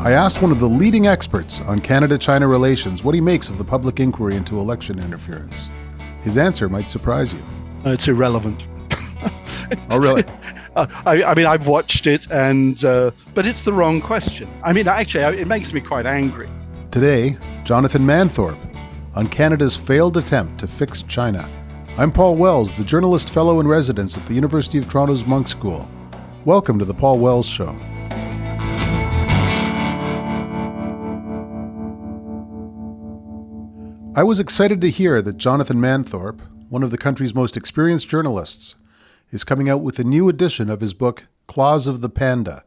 I asked one of the leading experts on Canada-China relations what he makes of the public inquiry into election interference. His answer might surprise you. It's irrelevant. Oh, really? I mean, I've watched it, but it's the wrong question. I mean, actually, it makes me quite angry. Today, Jonathan Manthorpe on Canada's failed attempt to fix China. I'm Paul Wells, the journalist fellow in residence at the University of Toronto's Monk School. Welcome to the Paul Wells Show. I was excited to hear that Jonathan Manthorpe, one of the country's most experienced journalists, is coming out with a new edition of his book, Claws of the Panda,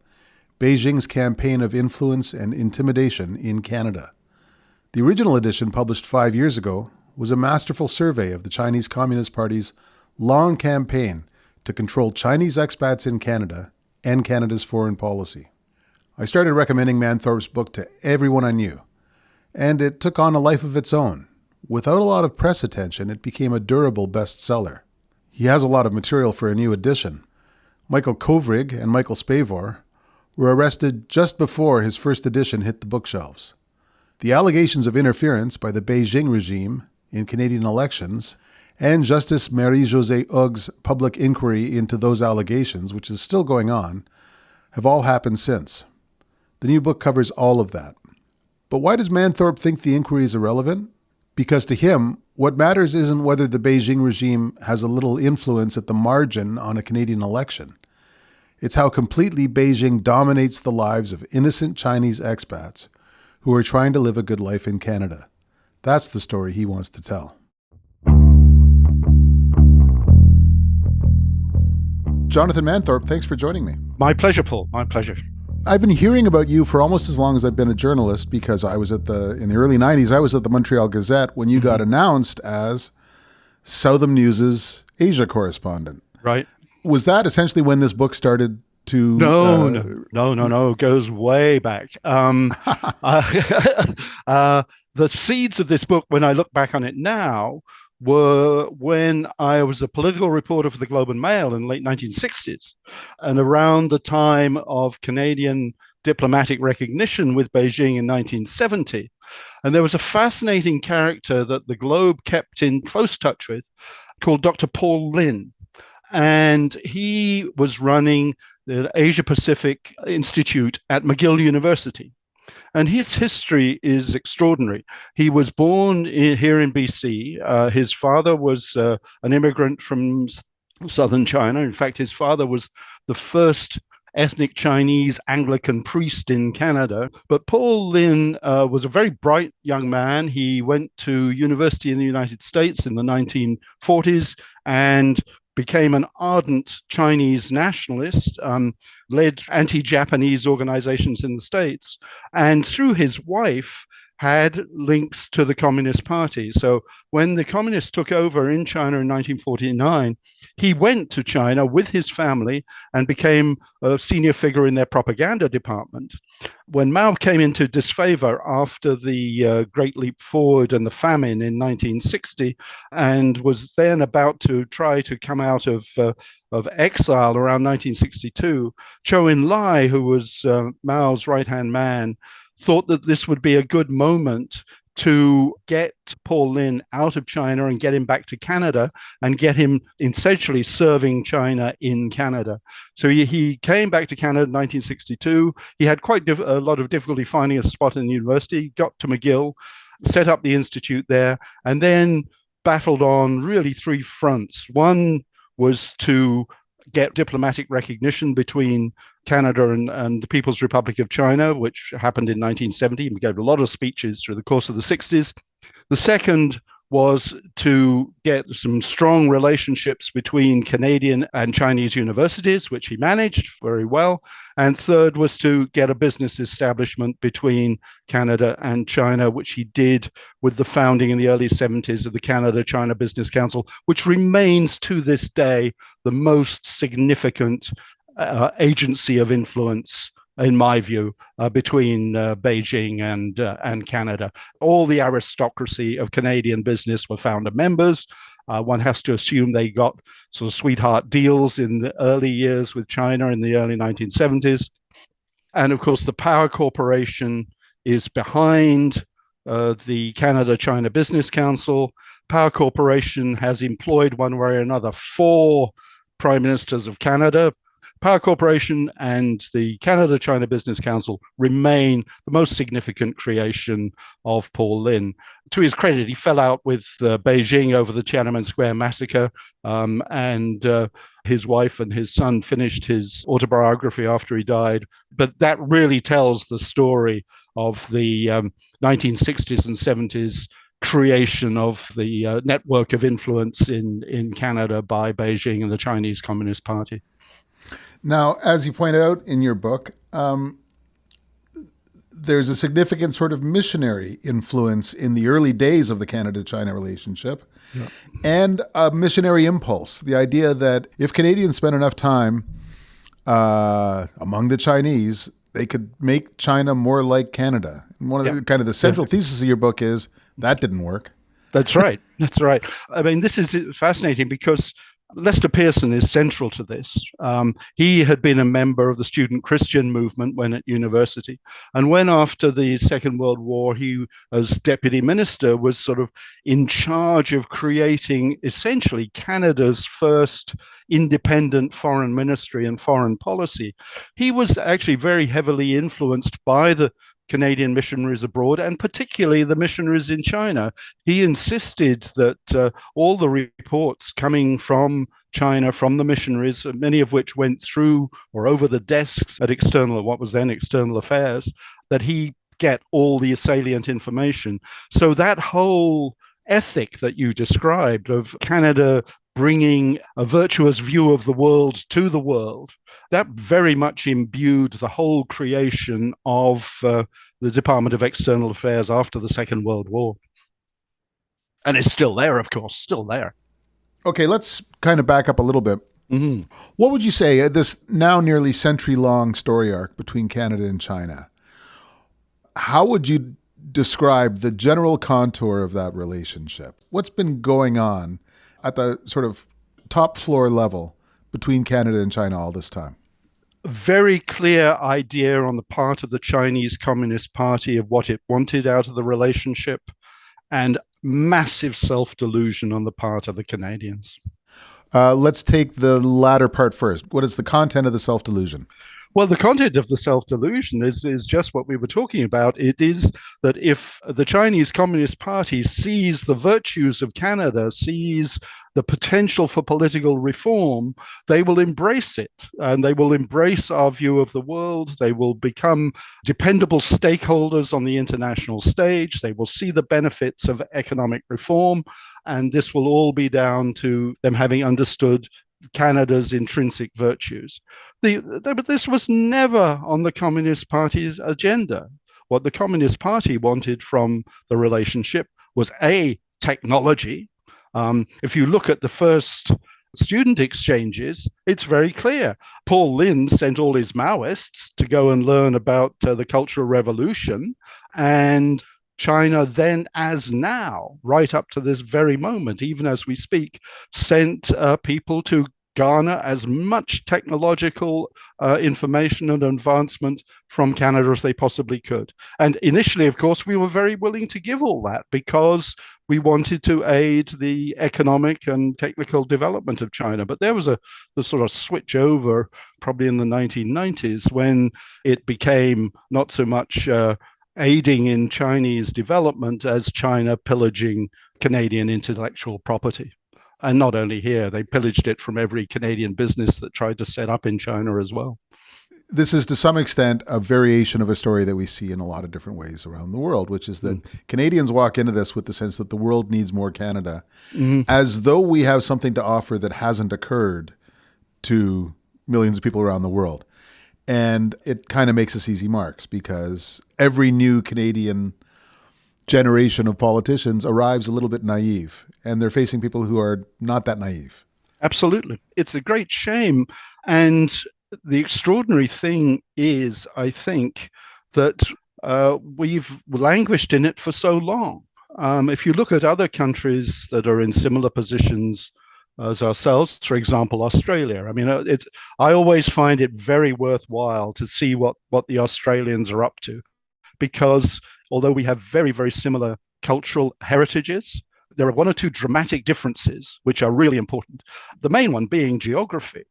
Beijing's Campaign of Influence and Intimidation in Canada. The original edition, published 5 years ago, was a masterful survey of the Chinese Communist Party's long campaign to control Chinese expats in Canada and Canada's foreign policy. I started recommending Manthorpe's book to everyone I knew, and it took on a life of its own. Without a lot of press attention, it became a durable bestseller. He has a lot of material for a new edition. Michael Kovrig and Michael Spavor were arrested just before his first edition hit the bookshelves. The allegations of interference by the Beijing regime in Canadian elections and Justice Marie-Josée Hog's public inquiry into those allegations, which is still going on, have all happened since. The new book covers all of that. But why does Manthorpe think the inquiry is irrelevant? Because to him, what matters isn't whether the Beijing regime has a little influence at the margin on a Canadian election. It's how completely Beijing dominates the lives of innocent Chinese expats who are trying to live a good life in Canada. That's the story he wants to tell. Jonathan Manthorpe, thanks for joining me. My pleasure, Paul. My pleasure. I've been hearing about you for almost as long as I've been a journalist because I was in the early 90s, I was at the Montreal Gazette when you got announced as Southern News's Asia correspondent. Right. Was that essentially when this book started to... No. It goes way back. The seeds of this book, when I look back on it now, were when I was a political reporter for the Globe and Mail in the late 1960s, and around the time of Canadian diplomatic recognition with Beijing in 1970. And there was a fascinating character that the Globe kept in close touch with called Dr. Paul Lin. And he was running the Asia Pacific Institute at McGill University. And his history is extraordinary. He was born here in BC. His father was an immigrant from southern China. In fact, his father was the first ethnic Chinese Anglican priest in Canada. But Paul Lin was a very bright young man. He went to university in the United States in the 1940s and became an ardent Chinese nationalist, led anti-Japanese organizations in the States, and through his wife had links to the Communist Party. So when the communists took over in China in 1949, he went to China with his family and became a senior figure in their propaganda department. When Mao came into disfavor after the Great Leap Forward and the famine in 1960, and was then about to try to come out of exile around 1962, Zhou Enlai, who was Mao's right-hand man, thought that this would be a good moment to get Paul Lin out of China and get him back to Canada and get him essentially serving China in Canada. So he came back to Canada in 1962. He had quite a lot of difficulty finding a spot in the university, got to McGill, set up the institute there, and then battled on really three fronts. One was to get diplomatic recognition between Canada and the People's Republic of China, which happened in 1970. He gave a lot of speeches through the course of the 60s. The second was to get some strong relationships between Canadian and Chinese universities, which he managed very well. And third was to get a business establishment between Canada and China, which he did with the founding in the early 70s of the Canada-China Business Council, which remains to this day the most significant agency of influence, in my view, between Beijing and Canada. All the aristocracy of Canadian business were founder members. One has to assume they got sort of sweetheart deals in the early years with China in the early 1970s. And of course, the Power Corporation is behind the Canada-China Business Council. Power Corporation has employed, one way or another, 4 prime ministers of Canada. Power Corporation and the Canada-China Business Council remain the most significant creation of Paul Lin. To his credit, he fell out with Beijing over the Tiananmen Square massacre, and his wife and his son finished his autobiography after he died. But that really tells the story of the 1960s and 70s creation of the network of influence in Canada by Beijing and the Chinese Communist Party. Now, as you point out in your book, there's a significant sort of missionary influence in the early days of the Canada-China relationship, yeah, and a missionary impulse. The idea that if Canadians spent enough time among the Chinese, they could make China more like Canada. And one of the kind of the central thesis of your book is that didn't work. That's right. That's right. I mean, this is fascinating because Lester Pearson is central to this. He had been a member of the student Christian movement when at university. And when after the Second World War, he, as deputy minister, was sort of in charge of creating essentially Canada's first independent foreign ministry and foreign policy, he was actually very heavily influenced by the Canadian missionaries abroad, and particularly the missionaries in China. He insisted that all the reports coming from China, from the missionaries, many of which went through or over the desks at what was then External Affairs, that he get all the salient information. So that whole ethic that you described of Canada bringing a virtuous view of the world to the world, that very much imbued the whole creation of the Department of External Affairs after the Second World War. And it's still there, of course, still there. Okay, let's kind of back up a little bit. Mm-hmm. What would you say, this now nearly century-long story arc between Canada and China, how would you describe the general contour of that relationship? What's been going on at the sort of top floor level between Canada and China all this time? A very clear idea on the part of the Chinese Communist Party of what it wanted out of the relationship, and massive self-delusion on the part of the Canadians. Let's take the latter part first. What is the content of the self-delusion? Well, the content of the self-delusion is just what we were talking about. It is that if the Chinese Communist Party sees the virtues of Canada, sees the potential for political reform, they will embrace it, and they will embrace our view of the world. They will become dependable stakeholders on the international stage. They will see the benefits of economic reform, and this will all be down to them having understood Canada's intrinsic virtues. But this was never on the Communist Party's agenda. What the Communist Party wanted from the relationship was technology. If you look at the first student exchanges, it's very clear. Paul Lin sent all his Maoists to go and learn about the Cultural Revolution, and China then, as now, right up to this very moment, even as we speak, sent people to garner as much technological information and advancement from Canada as they possibly could. And initially, of course, we were very willing to give all that because we wanted to aid the economic and technical development of China. But there was the sort of switch over probably in the 1990s when it became not so much aiding in Chinese development as China pillaging Canadian intellectual property. And not only here, they pillaged it from every Canadian business that tried to set up in China as well. This is to some extent a variation of a story that we see in a lot of different ways around the world, which is that Canadians walk into this with the sense that the world needs more Canada, as though we have something to offer that hasn't occurred to millions of people around the world. And it kind of makes us easy marks because every new Canadian generation of politicians arrives a little bit naive, and they're facing people who are not that naive. Absolutely. It's a great shame. And the extraordinary thing is, I think, that we've languished in it for so long. If you look at other countries that are in similar positions as ourselves. For example, Australia. I mean, I always find it very worthwhile to see what the Australians are up to, because although we have very, very similar cultural heritages, there are one or two dramatic differences which are really important. The main one being geography.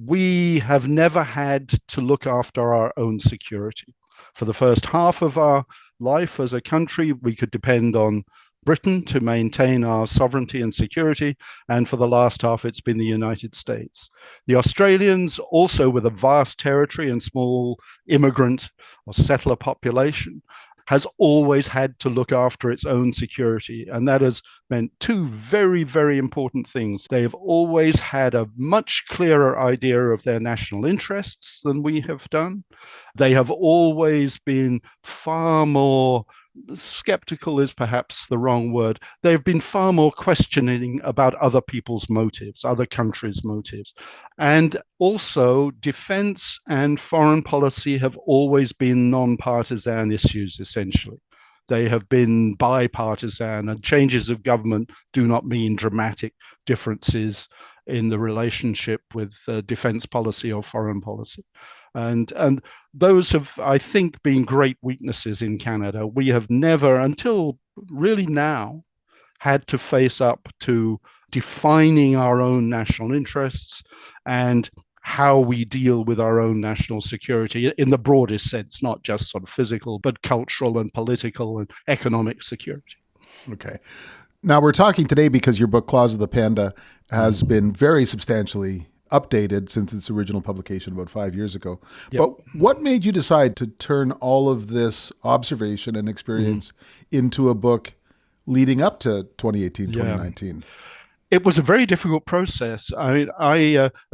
We have never had to look after our own security. For the first half of our life as a country, we could depend on Britain to maintain our sovereignty and security, and for the last half, it's been the United States. The Australians, also with a vast territory and small immigrant or settler population, has always had to look after its own security. And that has meant two very, very important things. They have always had a much clearer idea of their national interests than we have done. They have always been far more skeptical is perhaps the wrong word. They've been far more questioning about other people's motives, other countries' motives. And also, defense and foreign policy have always been non-partisan issues, essentially. They have been bipartisan, and changes of government do not mean dramatic differences in the relationship with defense policy or foreign policy. And those have, I think, been great weaknesses in Canada. We have never, until really now, had to face up to defining our own national interests and how we deal with our own national security in the broadest sense, not just sort of physical, but cultural and political and economic security. Okay. Now, we're talking today because your book, Claws of the Panda, has been very substantially updated since its original publication about 5 years ago. Yep. But what made you decide to turn all of this observation and experience into a book leading up to 2018, 2019? It was a very difficult process. As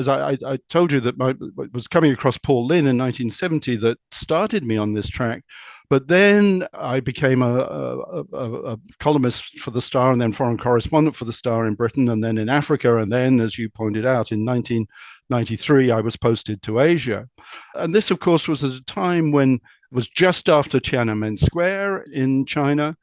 I told you, that it was coming across Paul Lynn in 1970 that started me on this track. But then I became a columnist for The Star, and then foreign correspondent for The Star in Britain, and then in Africa. And then, as you pointed out, in 1993, I was posted to Asia. And this, of course, was at a time when it was just after Tiananmen Square in China.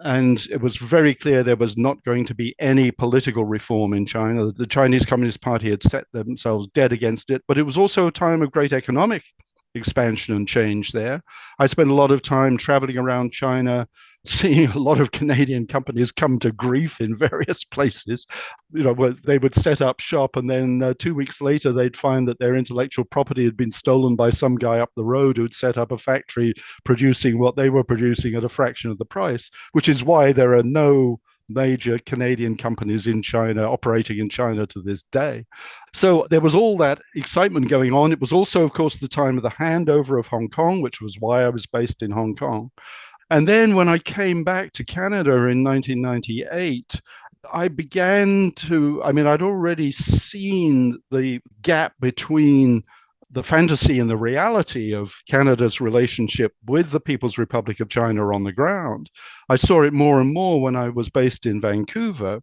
And it was very clear there was not going to be any political reform in China. The Chinese Communist Party had set themselves dead against it. But it was also a time of great economic expansion and change there. I spent a lot of time traveling around China, seeing a lot of Canadian companies come to grief in various places, where they would set up shop, and then 2 weeks later, they'd find that their intellectual property had been stolen by some guy up the road who'd set up a factory producing what they were producing at a fraction of the price, which is why there are no major Canadian companies in China operating in China to this day. So there was all that excitement going on. It was also, of course, the time of the handover of Hong Kong, which was why I was based in Hong Kong. And then when I came back to Canada in 1998, I'd already seen the gap between the fantasy and the reality of Canada's relationship with the People's Republic of China on the ground. I saw it more and more when I was based in Vancouver.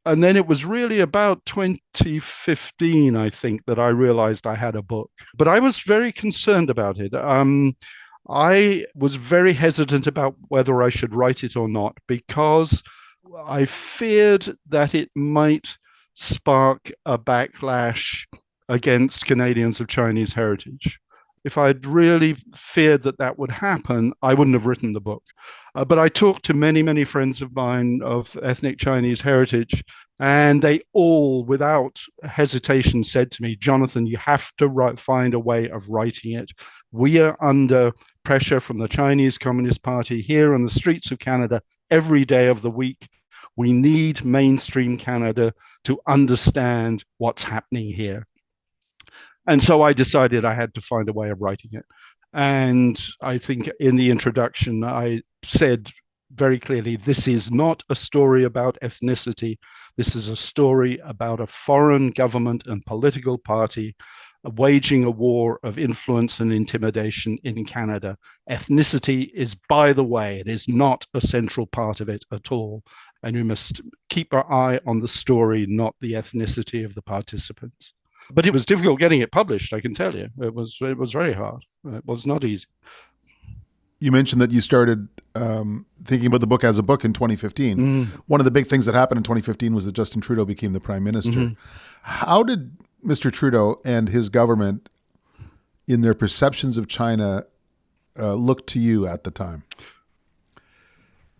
And then it was really about 2015, I think, that I realized I had a book. But I was very concerned about it. I was very hesitant about whether I should write it or not, because I feared that it might spark a backlash against Canadians of Chinese heritage. If I'd really feared that would happen, I wouldn't have written the book. But I talked to many, many friends of mine of ethnic Chinese heritage, and they all, without hesitation, said to me, Jonathan, you have to find a way of writing it. We are under pressure from the Chinese Communist Party here on the streets of Canada every day of the week. We need mainstream Canada to understand what's happening here. And so I decided I had to find a way of writing it. And I think in the introduction, I said very clearly, this is not a story about ethnicity. This is a story about a foreign government and political party waging a war of influence and intimidation in Canada. Ethnicity is, by the way, it is not a central part of it at all. And we must keep our eye on the story, not the ethnicity of the participants. But it was difficult getting it published, I can tell you. It was very hard. It was not easy. You mentioned that you started thinking about the book as a book in 2015. Mm. One of the big things that happened in 2015 was that Justin Trudeau became the prime minister. Mm-hmm. How did Mr. Trudeau and his government, in their perceptions of China, look to you at the time?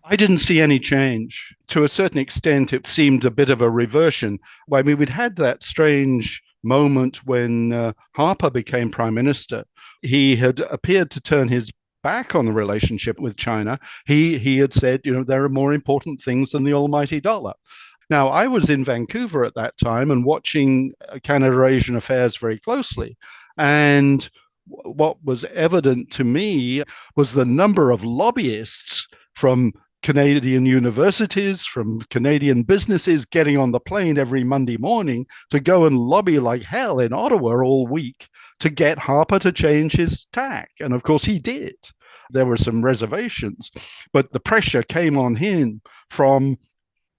I didn't see any change. To a certain extent, it seemed a bit of a reversion. I mean, we'd had that strange moment when Harper became prime minister. He had appeared to turn his back on the relationship with China. He had said, there are more important things than the almighty dollar. Now, I was in Vancouver at that time and watching Canada Asian affairs very closely. And what was evident to me was the number of lobbyists from Canadian universities, from Canadian businesses getting on the plane every Monday morning to go and lobby like hell in Ottawa all week to get Harper to change his tack. And of course, he did. There were some reservations, but the pressure came on him from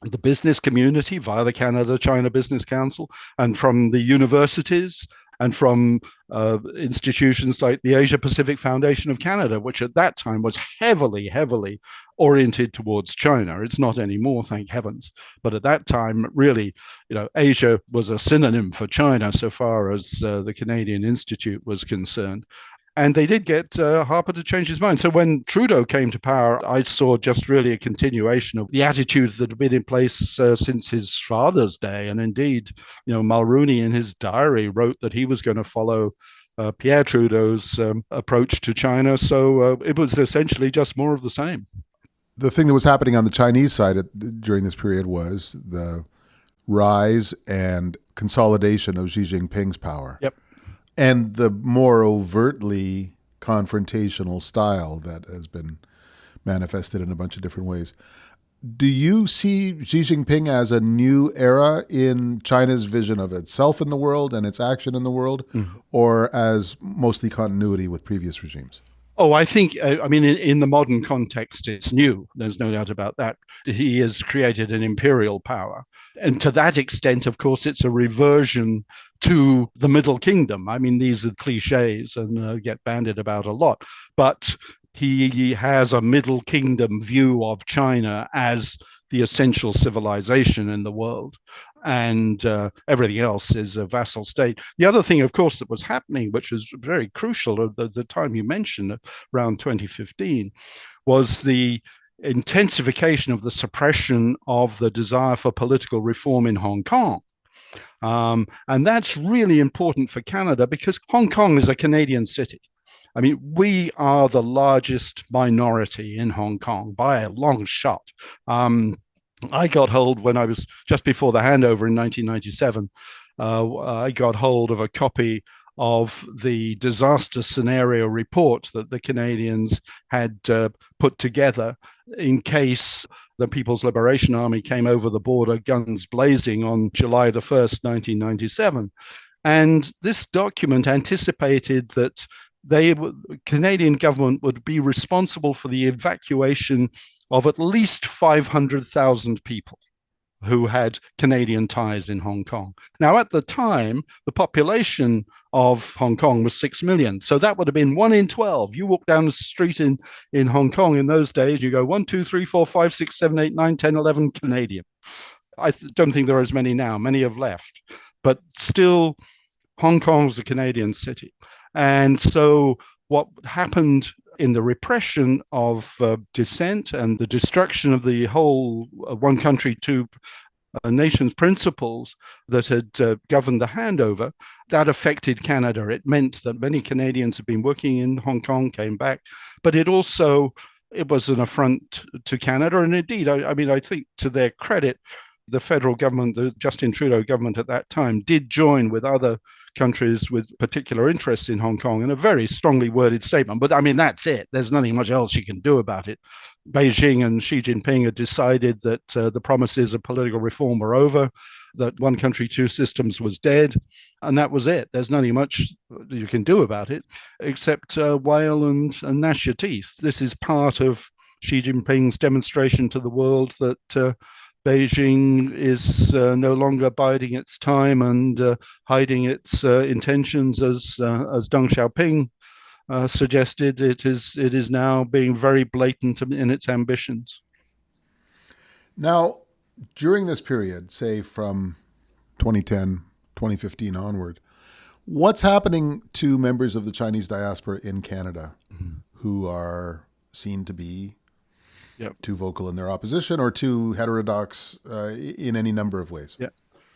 the business community via the Canada-China Business Council and from the universities and from institutions like the Asia Pacific Foundation of Canada, which at that time was heavily, heavily oriented towards China. It's not anymore, thank heavens. But at that time, really, Asia was a synonym for China so far as the Canadian Institute was concerned. And they did get Harper to change his mind. So when Trudeau came to power, I saw just really a continuation of the attitude that had been in place since his father's day. And indeed, Mulrooney in his diary wrote that he was going to follow Pierre Trudeau's approach to China. So it was essentially just more of the same. The thing that was happening on the Chinese side during this period was the rise and consolidation of Xi Jinping's power. Yep. And the more overtly confrontational style that has been manifested in a bunch of different ways. Do you see Xi Jinping as a new era in China's vision of itself in the world and its action in the world, or as mostly continuity with previous regimes? Oh, I think, in the modern context, it's new. There's no doubt about that. He has created an imperial power. And to that extent, of course, it's a reversion to the Middle Kingdom. I mean, these are cliches and get bandied about a lot. But he has a Middle Kingdom view of China as the essential civilization in the world. And everything else is a vassal state. The other thing, of course, that was happening, which was very crucial at the time you mentioned, around 2015, was the intensification of the suppression of the desire for political reform in Hong Kong. And that's really important for Canada because Hong Kong is a Canadian city. I mean, we are the largest minority in Hong Kong by a long shot. I got hold when I was just before the handover in 1997. I got hold of a copy of the disaster scenario report that the Canadians had put together in case the People's Liberation Army came over the border guns blazing on July the 1st, 1997. And this document anticipated that the Canadian government would be responsible for the evacuation of at least 500,000 people who had Canadian ties in Hong Kong. Now, at the time, the population of Hong Kong was 6 million. So that would have been 1 in 12. You walk down the street in Hong Kong in those days, you go 1, 2, 3, 4, 5, 6, 7, 8, 9, 10, 11 Canadian. I don't think there are as many now. Many have left. But still, Hong Kong's a Canadian city. And so what happened in the repression of dissent and the destruction of the whole one country, two nations principles that had governed the handover, that affected Canada. It meant that many Canadians had been working in Hong Kong, came back, but it was an affront to Canada. And indeed, I think to their credit, the federal government, the Justin Trudeau government at that time, did join with other countries with particular interests in Hong Kong in a very strongly worded statement. But that's it. There's nothing much else you can do about it. Beijing and Xi Jinping had decided that the promises of political reform were over, that one country, two systems was dead, and that was it. There's nothing much you can do about it except wail and gnash your teeth. This is part of Xi Jinping's demonstration to the world that Beijing is no longer biding its time and hiding its intentions as Deng Xiaoping suggested, it is now being very blatant in its ambitions. Now, during this period, say from 2010, 2015 onward, what's happening to members of the Chinese diaspora in Canada who are seen to be too vocal in their opposition or too heterodox in any number of ways? Yeah.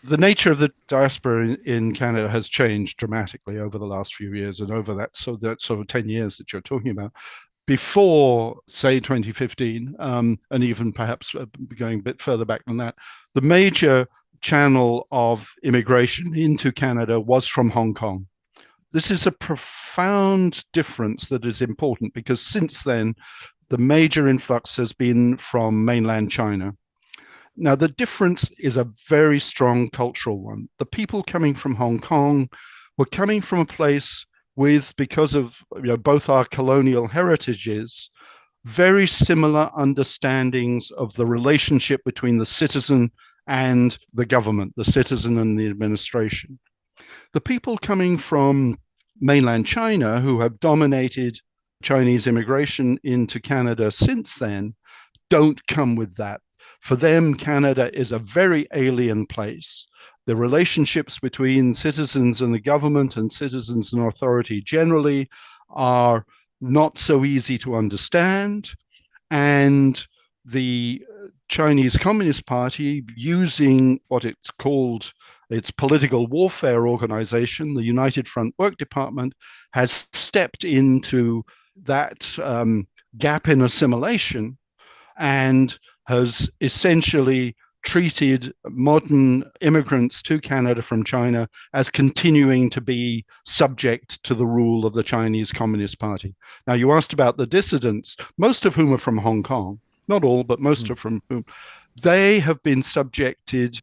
The nature of the diaspora in Canada has changed dramatically over the last few years, and over that sort of 10 years that you're talking about. Before, say, 2015, and even perhaps going a bit further back than that, the major channel of immigration into Canada was from Hong Kong. This is a profound difference that is important because since then, the major influx has been from mainland China. Now, the difference is a very strong cultural one. The people coming from Hong Kong were coming from a place with, because of both our colonial heritages, very similar understandings of the relationship between the citizen and the government, the citizen and the administration. The people coming from mainland China, who have dominated Chinese immigration into Canada since then, don't come with that. For them, Canada is a very alien place. The relationships between citizens and the government and citizens and authority generally are not so easy to understand. And the Chinese Communist Party, using what it's called its political warfare organization, the United Front Work Department, has stepped into that gap in assimilation and has essentially treated modern immigrants to Canada from China as continuing to be subject to the rule of the Chinese Communist Party. Now, you asked about the dissidents, most of whom are from Hong Kong, not all, but most are from whom. They have been subjected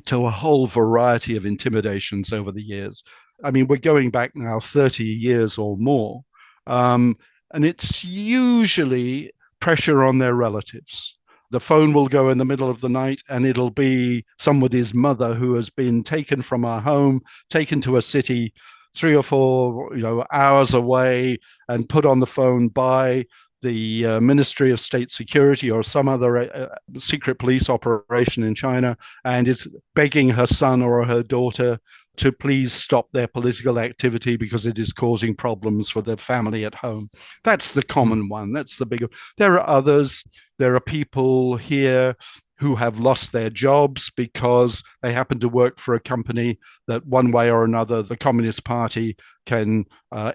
to a whole variety of intimidations over the years. I mean, we're going back now 30 years or more, and it's usually pressure on their relatives. The phone will go in the middle of the night and it'll be somebody's mother who has been taken from her home, taken to a city 3 or 4 hours away and put on the phone by the Ministry of State Security or some other secret police operation in China, and is begging her son or her daughter to please stop their political activity because it is causing problems for their family at home. That's the common one. That's the big. There are others. There are people here who have lost their jobs because they happen to work for a company that one way or another the Communist Party can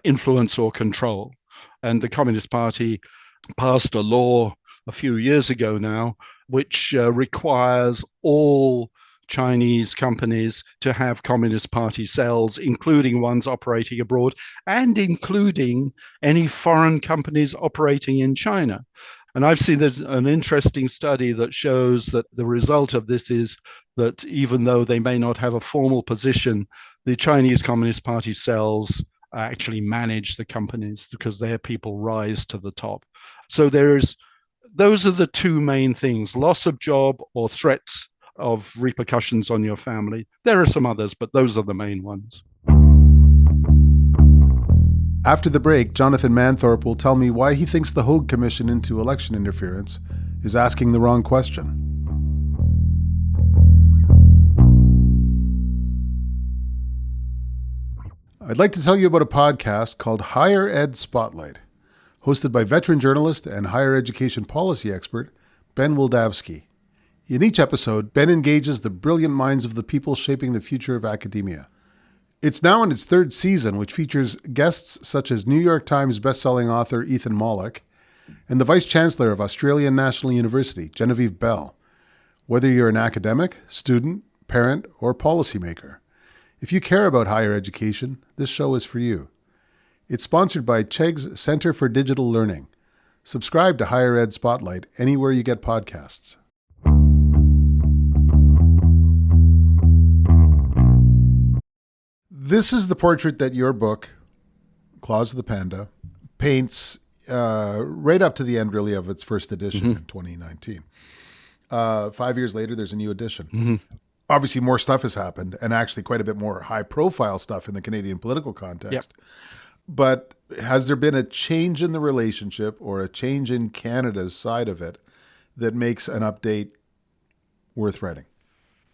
influence or control. And the Communist Party passed a law a few years ago now, which requires all Chinese companies to have Communist Party cells, including ones operating abroad and including any foreign companies operating in China. And I've seen there's an interesting study that shows that the result of this is that even though they may not have a formal position, the Chinese Communist Party cells actually manage the companies because their people rise to the top. So those are the two main things: loss of job or threats of repercussions on your family. There are some others, but those are the main ones. After the break, Jonathan Manthorpe will tell me why he thinks the Hogue Commission into election interference is asking the wrong question. I'd like to tell you about a podcast called Higher Ed Spotlight, hosted by veteran journalist and higher education policy expert Ben Wildavsky. In each episode, Ben engages the brilliant minds of the people shaping the future of academia. It's now in its third season, which features guests such as New York Times bestselling author Ethan Mollick and the Vice Chancellor of Australian National University, Genevieve Bell. Whether you're an academic, student, parent, or policymaker, if you care about higher education, this show is for you. It's sponsored by Chegg's Center for Digital Learning. Subscribe to Higher Ed Spotlight anywhere you get podcasts. This is the portrait that your book, Claws of the Panda, paints right up to the end, really, of its first edition in 2019. 5 years later, there's a new edition. Obviously, more stuff has happened, and actually quite a bit more high-profile stuff in the Canadian political context. But Has there been a change in the relationship or a change in Canada's side of it that makes an update worth writing?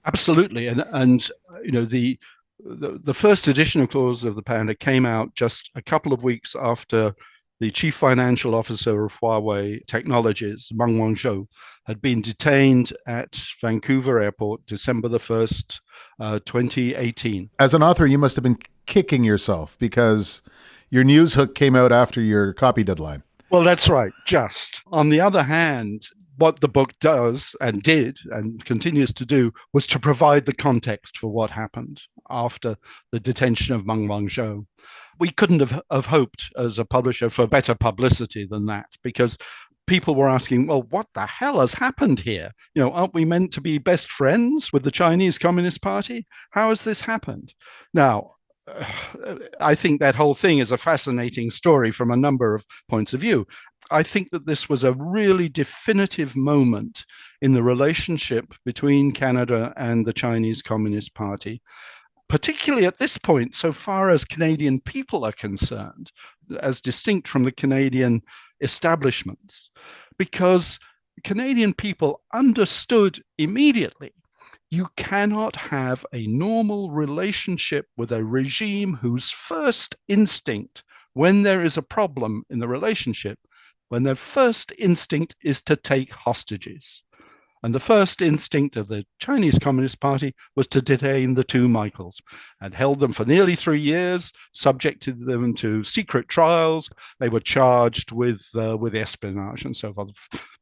Absolutely, and the first edition of Claws of the Panda came out just a couple of weeks after the chief financial officer of Huawei Technologies, Meng Wanzhou, had been detained at Vancouver Airport December the 1st, 2018. As an author, you must have been kicking yourself because your news hook came out after your copy deadline. Well, that's right. Just. On the other hand, what the book does and did and continues to do was to provide the context for what happened after the detention of Meng Wanzhou. We couldn't have hoped as a publisher for better publicity than that, because people were asking, well, what the hell has happened here? Aren't we meant to be best friends with the Chinese Communist Party? How has this happened? Now, I think that whole thing is a fascinating story from a number of points of view. I think that this was a really definitive moment in the relationship between Canada and the Chinese Communist Party, particularly at this point, so far as Canadian people are concerned, as distinct from the Canadian establishments, because Canadian people understood immediately you cannot have a normal relationship with a regime whose first instinct, when there is a problem in the relationship, when their first instinct is to take hostages. And the first instinct of the Chinese Communist Party was to detain the two Michaels, and held them for nearly 3 years, subjected them to secret trials. They were charged with espionage and so forth.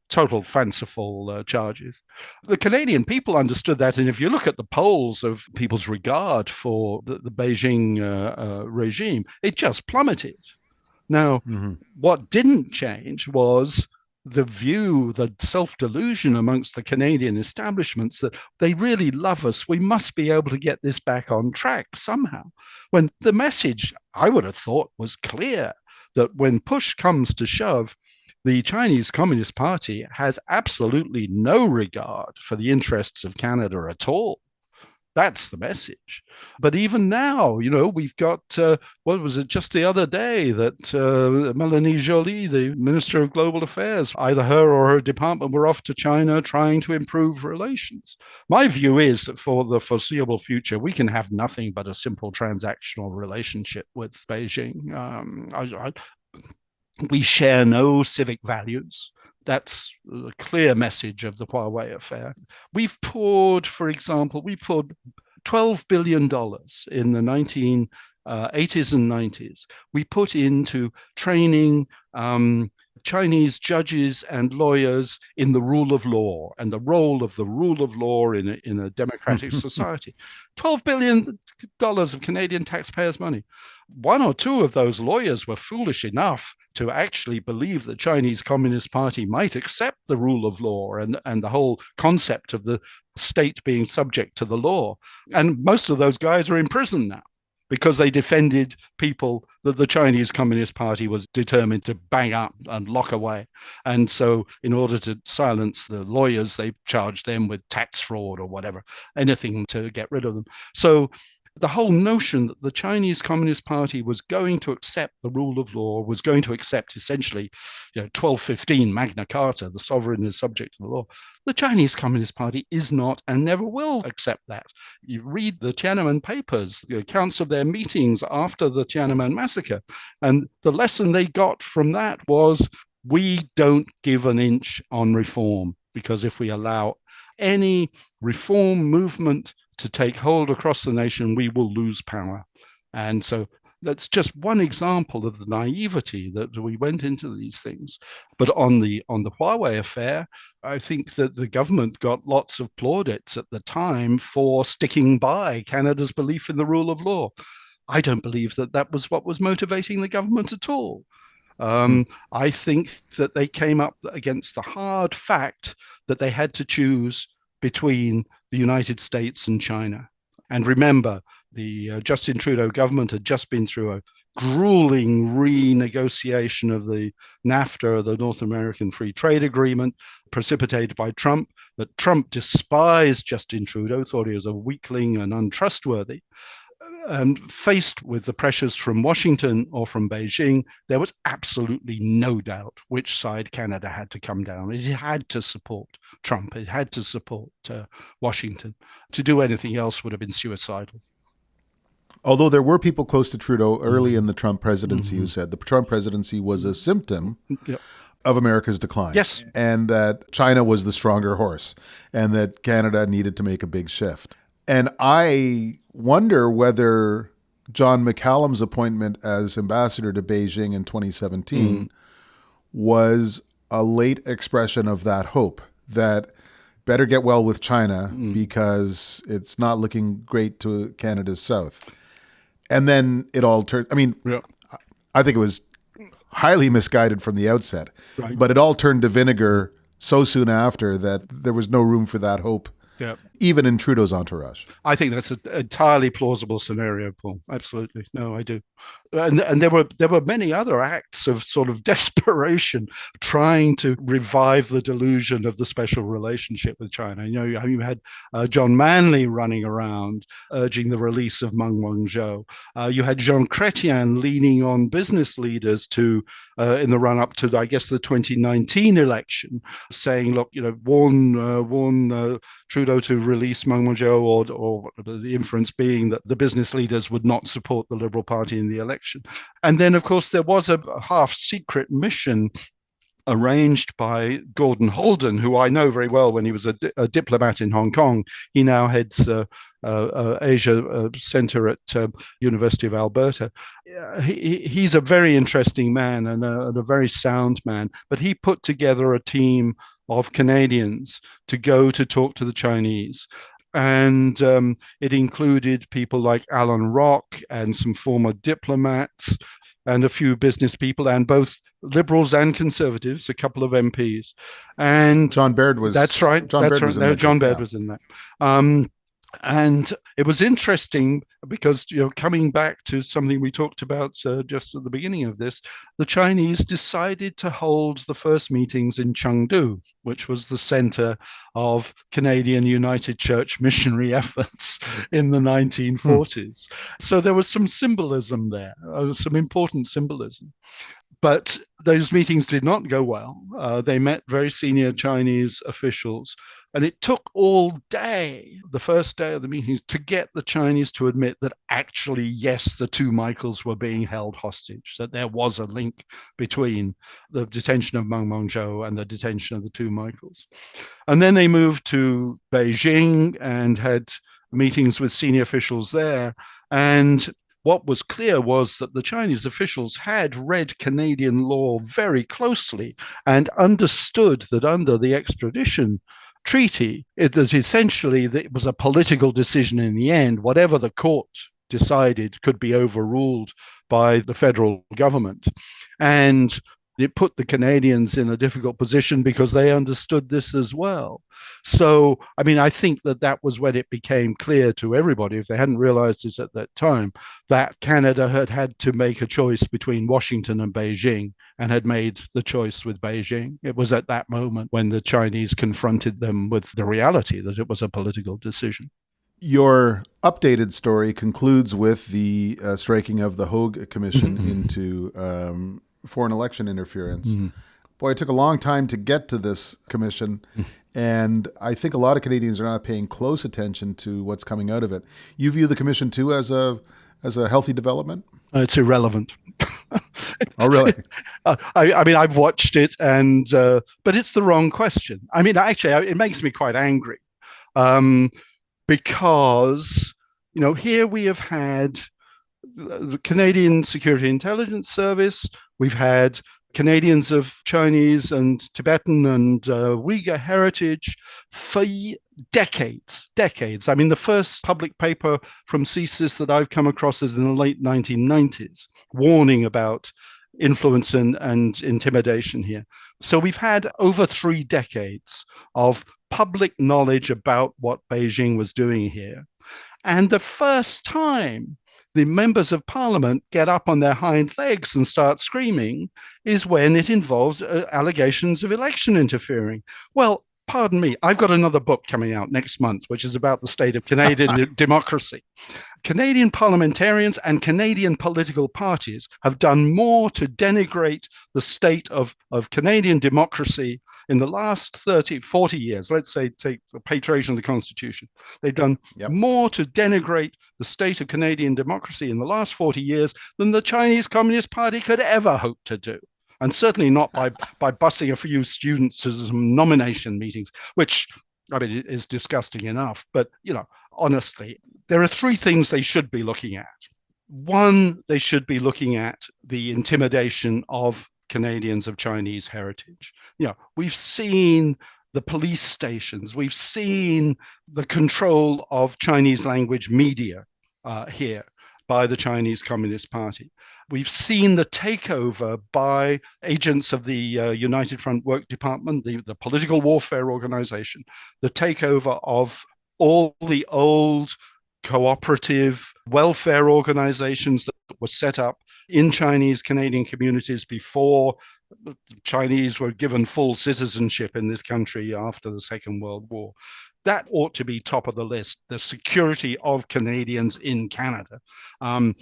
Total fanciful charges. The Canadian people understood that, and if you look at the polls of people's regard for the Beijing regime, it just plummeted. Now, what didn't change was the view, the self-delusion amongst the Canadian establishments that they really love us. We must be able to get this back on track somehow. When the message, I would have thought, was clear that when push comes to shove, the Chinese Communist Party has absolutely no regard for the interests of Canada at all. That's the message. But even now, we've got, what was it, just the other day that Melanie Joly, the Minister of Global Affairs, either her or her department were off to China trying to improve relations. My view is that for the foreseeable future, we can have nothing but a simple transactional relationship with Beijing. We share no civic values. That's a clear message of the Huawei affair. We've poured, for example, $12 billion in the 1980s and 90s. We put into training Chinese judges and lawyers in the rule of law and the role of the rule of law in a democratic society. $12 billion of Canadian taxpayers' money. One or two of those lawyers were foolish enough to actually believe the Chinese Communist Party might accept the rule of law and the whole concept of the state being subject to the law. And most of those guys are in prison now, because they defended people that the Chinese Communist Party was determined to bang up and lock away. And so in order to silence the lawyers, they charged them with tax fraud or whatever, anything to get rid of them. So the whole notion that the Chinese Communist Party was going to accept the rule of law, was going to accept essentially 1215 Magna Carta, the sovereign is subject to the law. The Chinese Communist Party is not and never will accept that. You read the Tiananmen Papers, the accounts of their meetings after the Tiananmen massacre, and the lesson they got from that was, we don't give an inch on reform, because if we allow any reform movement to take hold across the nation, we will lose power. And so that's just one example of the naivety that we went into these things. But on the Huawei affair, I think that the government got lots of plaudits at the time for sticking by Canada's belief in the rule of law. I don't believe that was what was motivating the government at all. I think that they came up against the hard fact that they had to choose between the United States and China. And remember, the Justin Trudeau government had just been through a grueling renegotiation of the NAFTA, the North American Free Trade Agreement, precipitated by Trump, that Trump despised Justin Trudeau, thought he was a weakling and untrustworthy. And faced with the pressures from Washington or from Beijing, there was absolutely no doubt which side Canada had to come down. It had to support Trump. It had to support Washington. To do anything else would have been suicidal. Although there were people close to Trudeau early in the Trump presidency who said the Trump presidency was a symptom of America's decline. Yes. And that China was the stronger horse and that Canada needed to make a big shift. And I wonder whether John McCallum's appointment as ambassador to Beijing in 2017 was a late expression of that hope, that better get well with China because it's not looking great to Canada's south. And then it all turned, I think it was highly misguided from the outset, but it all turned to vinegar so soon after that there was no room for that hope, even in Trudeau's entourage. I think that's an entirely plausible scenario, Paul. Absolutely. No, I do. And there were many other acts of sort of desperation trying to revive the delusion of the special relationship with China. You had John Manley running around urging the release of Meng Wanzhou. You had Jean Chrétien leaning on business leaders to, in the run up to, I guess, the 2019 election, saying, look, warn Trudeau to release Meng Wanzhou, or the inference being that the business leaders would not support the Liberal Party in the election. And then, of course, there was a half-secret mission arranged by Gordon Holden, who I know very well when he was a diplomat in Hong Kong. He now heads Asia Center at University of Alberta. He's a very interesting man and a very sound man, but he put together a team of Canadians to go to talk to the Chinese. And it included people like Alan Rock and some former diplomats and a few business people, and both Liberals and Conservatives, a couple of MPs. And John Baird was... That's right. John Baird was in that. And it was interesting because, coming back to something we talked about just at the beginning of this, the Chinese decided to hold the first meetings in Chengdu, which was the center of Canadian United Church missionary efforts in the 1940s. So there was some symbolism there, some important symbolism. But those meetings did not go well. They met very senior Chinese officials, and it took all day, the first day of the meetings, to get the Chinese to admit that actually, yes, the two Michaels were being held hostage, that there was a link between the detention of Meng Wanzhou and the detention of the two Michaels. And then they moved to Beijing and had meetings with senior officials there. And what was clear was that the Chinese officials had read Canadian law very closely and understood that under the extradition treaty, it was essentially that it was a political decision in the end. Whatever the court decided could be overruled by the federal government. And it put the Canadians in a difficult position because they understood this as well. So, I think that was when it became clear to everybody, if they hadn't realized this at that time, that Canada had to make a choice between Washington and Beijing, and had made the choice with Beijing. It was at that moment when the Chinese confronted them with the reality that it was a political decision. Your updated story concludes with the striking of the Hogue Commission into foreign election interference. Boy, it took a long time to get to this commission, and I think a lot of Canadians are not paying close attention to what's coming out of it. You view the commission too as a healthy development? It's irrelevant. Oh, really? I've watched it, and but it's the wrong question. Actually, it makes me quite angry because here we have had the Canadian Security Intelligence Service. We've had Canadians of Chinese and Tibetan and Uyghur heritage for decades. The first public paper from CSIS that I've come across is in the late 1990s, warning about influence and intimidation here. So we've had over 3 decades of public knowledge about what Beijing was doing here. And the first time the members of parliament get up on their hind legs and start screaming is when it involves allegations of election interfering. Well, pardon me, I've got another book coming out next month, which is about the state of Canadian democracy. Canadian parliamentarians and Canadian political parties have done more to denigrate the state of Canadian democracy in the last 30, 40 years. Let's say, take the patriation of the Constitution. They've done more to denigrate the state of Canadian democracy in the last 40 years than the Chinese Communist Party could ever hope to do. And certainly not by busing a few students to some nomination meetings, which, I mean, it is disgusting enough. But, honestly, there are three things they should be looking at. One, they should be looking at the intimidation of Canadians of Chinese heritage. We've seen the police stations, we've seen the control of Chinese language media here by the Chinese Communist Party. We've seen the takeover by agents of the United Front Work Department, the political warfare organization, the takeover of all the old cooperative welfare organizations that were set up in Chinese Canadian communities before the Chinese were given full citizenship in this country after the Second World War. That ought to be top of the list, the security of Canadians in Canada. And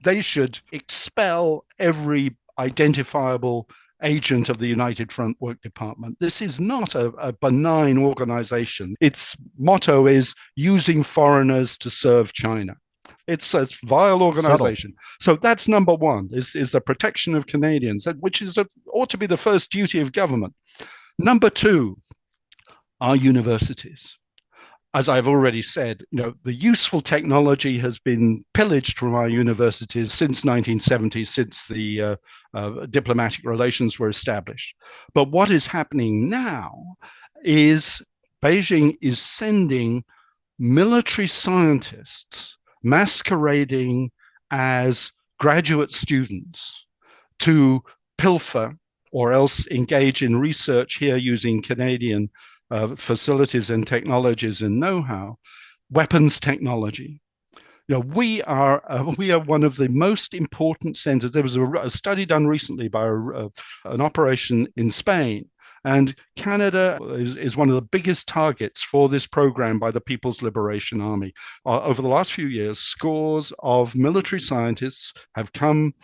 they should expel every identifiable agent of the United Front Work Department. This is not a benign organization. Its motto is using foreigners to serve China. It's a vile organization. So that's number one, is the protection of Canadians, which ought to be the first duty of government. Number two, our universities. As I've already said, the useful technology has been pillaged from our universities since 1970, since the diplomatic relations were established. But what is happening now is Beijing is sending military scientists masquerading as graduate students to pilfer or else engage in research here using Canadian facilities and technologies and know-how, weapons technology. We are one of the most important centers. There was a study done recently by an operation in Spain, and Canada is one of the biggest targets for this program by the People's Liberation Army. Over the last few years, scores of military scientists have come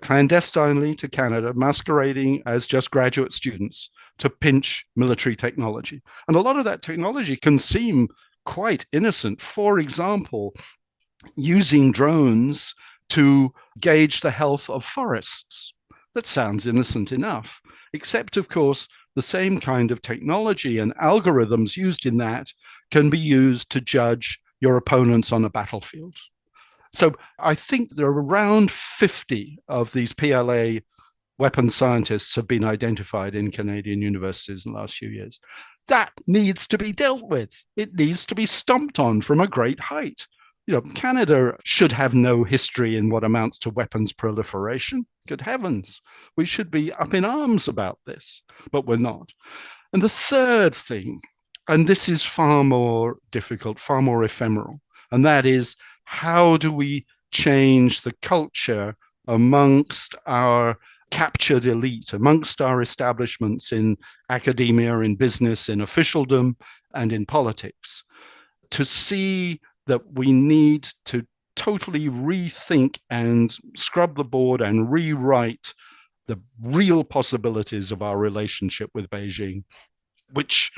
clandestinely to Canada, masquerading as just graduate students to pinch military technology. And a lot of that technology can seem quite innocent. For example, using drones to gauge the health of forests. That sounds innocent enough, except, of course, the same kind of technology and algorithms used in that can be used to judge your opponents on a battlefield. So I think there are around 50 of these PLA weapons scientists have been identified in Canadian universities in the last few years. That needs to be dealt with. It needs to be stomped on from a great height. Canada should have no history in what amounts to weapons proliferation. Good heavens, we should be up in arms about this, but we're not. And the third thing, and this is far more difficult, far more ephemeral, and that is, how do we change the culture amongst our captured elite, amongst our establishments in academia, in business, in officialdom, and in politics, to see that we need to totally rethink and scrub the board and rewrite the real possibilities of our relationship with Beijing, which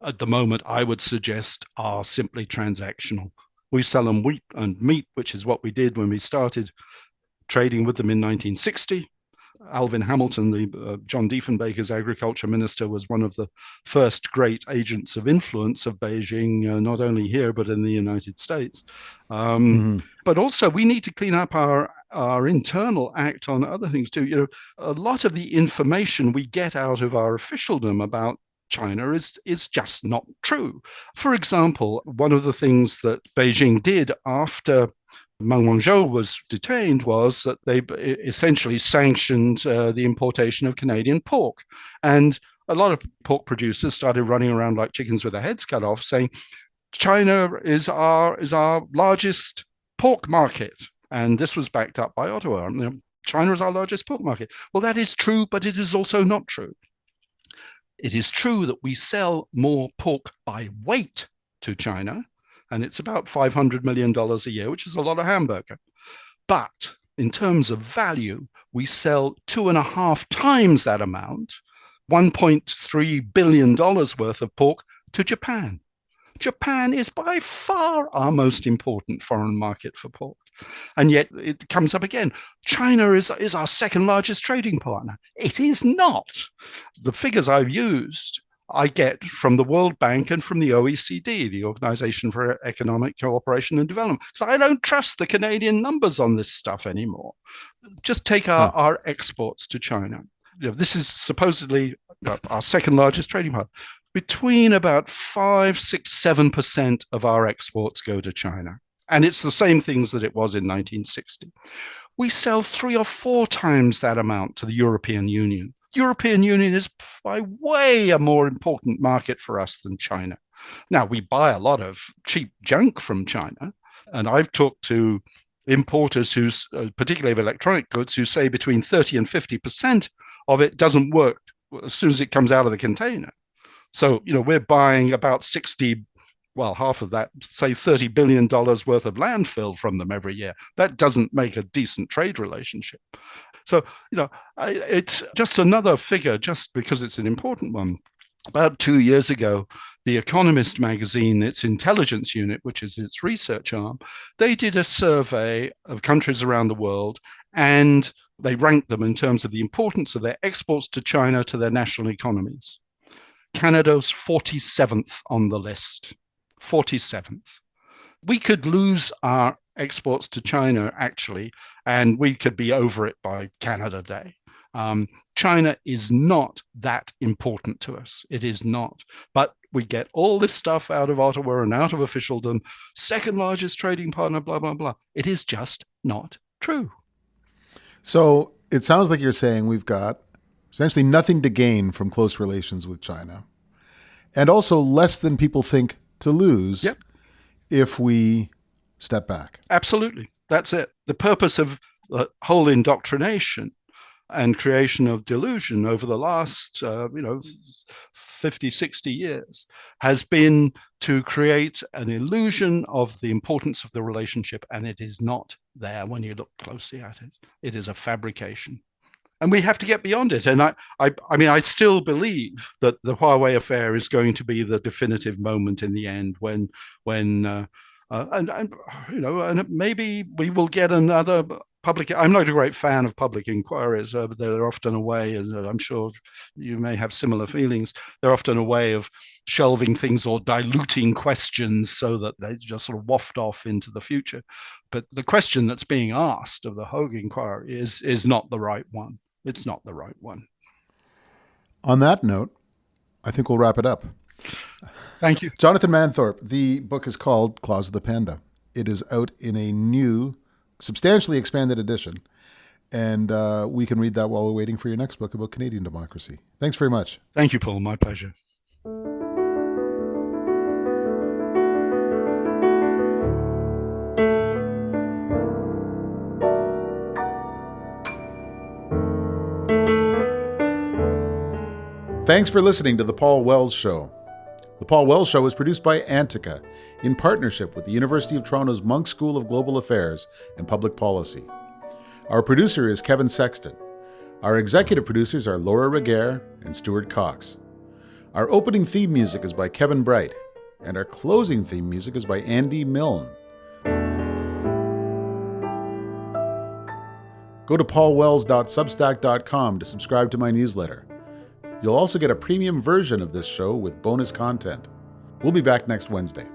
at the moment I would suggest are simply transactional. We sell them wheat and meat, which is what we did when we started trading with them in 1960. Alvin Hamilton, John Diefenbaker's agriculture minister, was one of the first great agents of influence of Beijing, not only here, but in the United States. But also, we need to clean up our internal act on other things too. A lot of the information we get out of our officialdom about China is just not true. For example, one of the things that Beijing did after Meng Wanzhou was detained was that they essentially sanctioned the importation of Canadian pork. And a lot of pork producers started running around like chickens with their heads cut off, saying, China is our largest pork market. And this was backed up by Ottawa. China is our largest pork market. Well, that is true, but it is also not true. It is true that we sell more pork by weight to China, and it's about $500 million a year, which is a lot of hamburger. But in terms of value, we sell 2.5 times that amount, $1.3 billion worth of pork, to Japan. Japan is by far our most important foreign market for pork. And yet it comes up again. China is our second largest trading partner. It is not. The figures I've used, I get from the World Bank and from the OECD, the Organization for Economic Cooperation and Development. So I don't trust the Canadian numbers on this stuff anymore. Just take our exports to China. This is supposedly our second largest trading partner. Between about 5, 6, 7% of our exports go to China. And it's the same things that it was in 1960. We sell 3 or 4 times that amount to the European Union. European Union is by way a more important market for us than China. Now, we buy a lot of cheap junk from China, and I've talked to importers who, particularly of electronic goods, who say between 30 and 50% of it doesn't work as soon as it comes out of the container. So, we're buying about half of that, say $30 billion worth of landfill from them every year. That doesn't make a decent trade relationship. So, it's just another figure, just because it's an important one. About 2 years ago, The Economist magazine, its intelligence unit, which is its research arm, they did a survey of countries around the world, and they ranked them in terms of the importance of their exports to China to their national economies. Canada's 47th on the list. 47th. We could lose our exports to China, actually, and we could be over it by Canada Day. China is not that important to us. It is not. But we get all this stuff out of Ottawa and out of officialdom, second largest trading partner, blah, blah, blah. It is just not true. So it sounds like you're saying we've got essentially nothing to gain from close relations with China, and also less than people think to lose if we step back. Absolutely. That's it. The purpose of the whole indoctrination and creation of delusion over the last 50, 60 years has been to create an illusion of the importance of the relationship, and it is not there when you look closely at it. It is a fabrication. And we have to get beyond it. And I still believe that the Huawei affair is going to be the definitive moment in the end when maybe we will get another public. I'm not a great fan of public inquiries. They're often a way, as I'm sure you may have similar feelings, they're often a way of shelving things or diluting questions so that they just sort of waft off into the future. But the question that's being asked of the Hague inquiry is not the right one. It's not the right one. On that note, I think we'll wrap it up. Thank you. Jonathan Manthorpe, the book is called Claws of the Panda. It is out in a new, substantially expanded edition, and we can read that while we're waiting for your next book about Canadian democracy. Thanks very much. Thank you, Paul. My pleasure. Thanks for listening to The Paul Wells Show. The Paul Wells Show is produced by Antica in partnership with the University of Toronto's Munk School of Global Affairs and Public Policy. Our producer is Kevin Sexton. Our executive producers are Laura Reguer and Stuart Cox. Our opening theme music is by Kevin Bright, and our closing theme music is by Andy Milne. Go to paulwells.substack.com to subscribe to my newsletter. You'll also get a premium version of this show with bonus content. We'll be back next Wednesday.